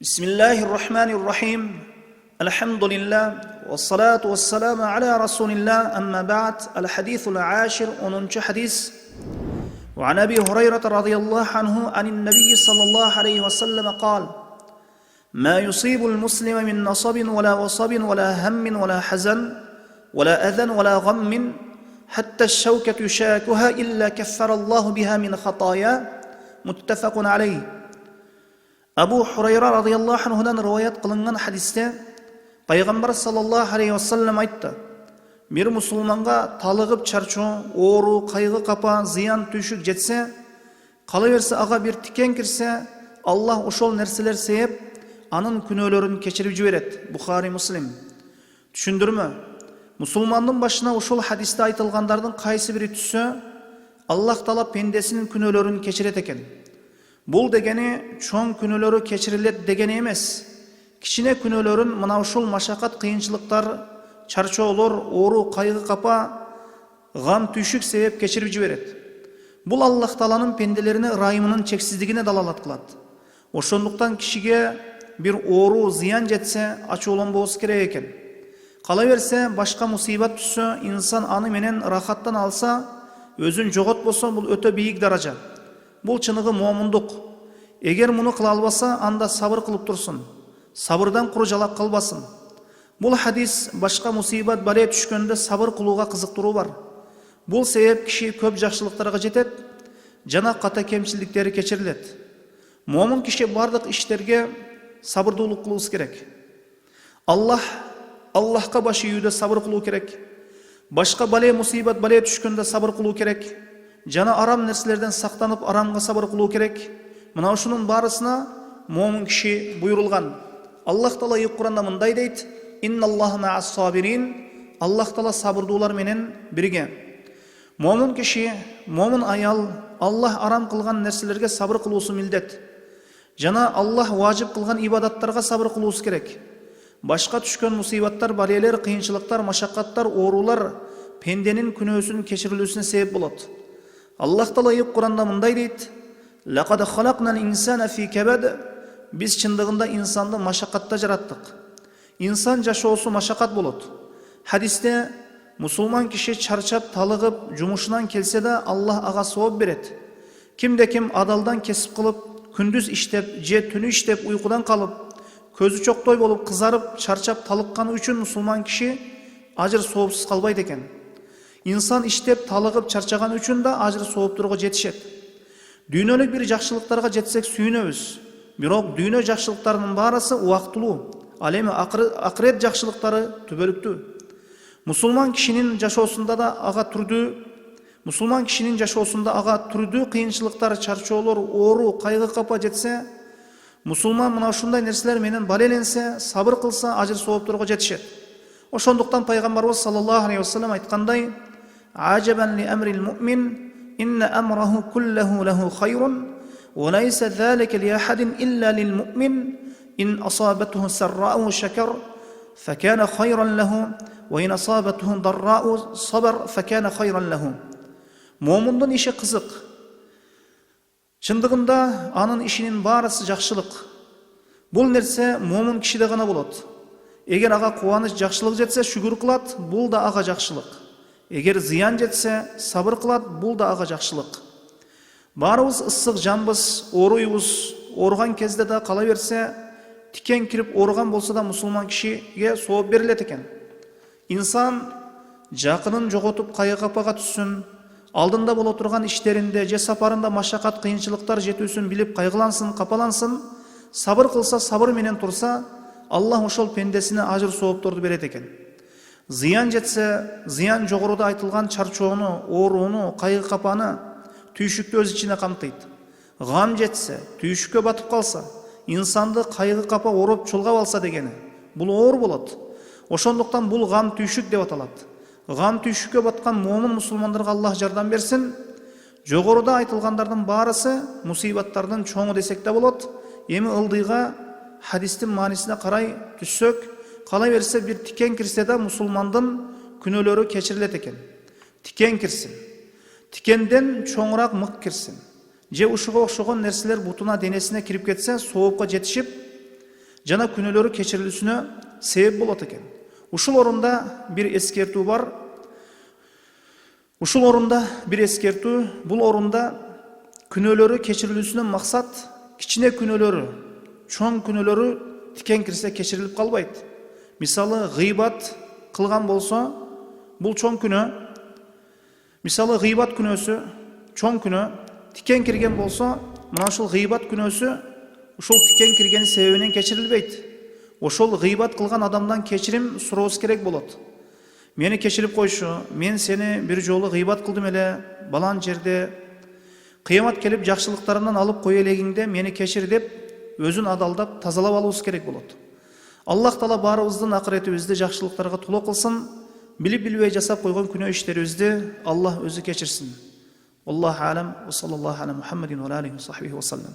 Bismillahirrahmanirrahim. Elhamdülillah. Ve salatu ve selamu ala Resulillah. Amma ba'd. El-hadithul ashir. 10. hadis. Ve an Abi Hureyre radıyallahu anhu anin Nebi sallallahu aleyhi ve sellem kal. Ma yusibul muslime min nasabin ve la vasabin ve la hammin ve la hazan ve la azen ve la gammin hatta şevket yuşakuha illa kefferallahu biha min hataya. Muttefakun aleyh. Abu Hureyre radıyallahu anhudan rivayet kılınan hadiste Peygamber sallallahu aleyhi ve sellem aytты: Bir musulmanға талығып чарчоо, оору, кайгы капа, зыян түйшүк жетсе, калыверсе ага бир тикен кирсе, Аллах ошол нерселер себеп анын күнөөлөрүн кечирип жиберет. Бухари, Муслим. Түшүндүрмө: мусулмандын башына ошол хадисте айтылгандардын кайсы бири түссө, Аллах Таала пендесинин күнөөлөрүн кечирет экен. Бул дегени чоң күнөөлөрү кечирилет дегени эмес. Кичине күнөөлөрүн мына ушул машакат, кыйынчылыктар, чарчоолор, оору, кайгы капа, гам түйшүк себеп кечирип жиберет. Бул Аллах Тааланын пенделерине ырайымынын чексиздигине далалат кылат. Ошондуктан кишиге бир оору, зыян жетсе, ачууланбоосу керек экен. Кала берсе, башка мусибат түссө, инсан аны менен рахаттан алса, өзүн жоготпосо, бул өтө бийик даража. Бул чыныгы момундук. Эгер муну кыла албаса, анда сабыр кылып турсун. Сабырдан куру жалак калбасын. Бул хадис башка мусибат бале түшкөндө сабыр кылууга кызыктыруу бар. Бул себеп киши көп жакшылыктарга жетет, жана ката кемчиликтери кечирилет. Момун киши бардык иштерге сабырдуулук кылуусу керек. Аллахка баш ийүүдө сабыр кылуу керек. Башка бале мусибат бале түшкөндө сабыр кылуу керек. Жана арам нерселерден сактанып, арамга сабыр кылуу керек. Мына ушунун баарысына момун киши буйрулган. Аллах Таала Кур'анда мындай дейт: "Инналлаха ма'ас-сабирин." Аллах Таала сабырдуулар менен бирге. Момун киши, момун аял Аллах арам кылган нерселерге сабыр кылуусу милдет. Жана Аллах важип кылган ибадаттарга сабыр кылуусу керек. Башка түшкөн мусибаттар, балелер, кыйынчылыктар, машакаттар, оорулар пенденин күнөөсүнүн кечирилүүсүнө себеп болот. Аллах Таала Кур'анда мындай дейт: "Лaqad khalaqnal insana fi kabad." Biz чындыгында инсанды машакатта жараттык. Инсан жашоосу машакат болот. Хадисте мусулман киши чарчап, талыгып, жумушунан келсе да Аллах ага сооп берет. Кимде-ким адалдан кесип кылып, күндүз иштеп, же түнү иштеп, уйкудан калып, көзү чоктой болуп, кызарып, чарчап, талыкканы үчүн мусулман киши ажыр соопсуз калбайт экен. Инсан иштеп, талыгып, чарчаган үчүн да ажыр сооптурга жетишет. Дүйнөлүк бир жакшылыктарга жетсек сүйүнөбүз. Бирок дүйнө жакшылыктарынын баарысы убактылуу. Ал эми акырет жакшылыктары түбөлүктүү. Мусулман кишинин жашоосунда ага түрдүү кыйынчылыктар, чарчоолор, оору, кайгы капа жетсе, мусулман мына ушундай нерселер менен балеленсе, сабыр кылса, ажыр соопторго жетишет. Ошондуктан пайгамбарыбыз саллаллаху алейхи ва саллям айткандай: "Ажабан ли амрил муъмин, инна амраху куллаху лаху хайрун, ва лайса залика ли ахадин илля лил муъмин, ин асабатху саррау шакар, факана хайран лаху, ва ин асабатху даррау сабар, факана хайран лаху." Момундун иши кызык. Чындыгында анын ишинин баарысы жакшылык. Бул нерсе момун кишиде гана болот. Эгер ага кубаныч, жакшылык жетсе, шүгүр кылат, бул да ага жакшылык. Эгер зыян жетсе, сабыр кылат, бул да ага жакшылык. Баарыбыз ысык жанбыз, ооруйбуз. Ооруган кезде да кала берсе, тикен кирип ооруган болсо да мусулман кишиге сооп берилет экен. Инсан жакынын жоготуп, кайгы капага түссүн, алдында боло турган иштеринде же сапарында машакат, кыйынчылыктар жетүүсүн билип кайгылансын, капалансын, сабыр кылса, сабыр менен турса, Аллах ошол пендесине ажыр соопторду берет экен. Зыян жетсе, зыян жогоруда айтылган чарчоону, ооруну, кайгы капаны, түйшүктү өз ичине камтыйт. Гам жетсе, түйшүккө батып калса, инсанды кайгы капа ороп чулгап алса дегени, бул оор болот. Ошондуктан бул гам түйшүк деп аталат. Гам түйшүккө баткан момун мусулмандарга Аллах жардам берсин. Жогоруда айтылгандардын баарысы мусибаттардын чоңу десек да болот. Эми ылдыйга хадистин маанисине карай түссөк, кала берсе бир тикен кирсе да мусулмандын күнөөлөрү кечирилет экен. Тикен кирсин. Тикенден чоңураак мык кирсин. Же ушуга окшогон нерселер бутуна, денесине кирип кетсе, соопко жетишип, жана күнөөлөрү кечирилүүсүнө себеп болот экен. Ушул орунда бир эскертүү бар. Бул орунда күнөөлөрү кечирилүүсүнөн максат кичине күнөөлөрү, чоң күнөөлөрү тикен кирсе кечирилип калбайт. Мисалы, гыйбат кылган болсо, бул чоң күнөө. Мисалы, гыйбат күнөөсү чоң күнөө, тикен кирген болсо, мына ушул гыйбат күнөөсү ушул тикен кирген себебинен кечирилбейт. Ошол гыйбат кылган адамдан кечирим сурообуз керек болот. Мени кечирип койчу, мен сени бир жолу гыйбат кылдым эле, балан жерде кыямат келип жакшылыктарымдан алып кой элегиңде мени кечир деп өзүн адалдап тазалап алуубуз керек болот. Аллах Таала баарыбыздын акыретибизди жакшылыктарга толо кылсын, билип билбей жасап койгон күнөө иштерибизди Аллах өзү кечирсин. Аллаху алам, ва саллаллаху аля Мухаммадин ва алейхи ва сахбихи ва саллам.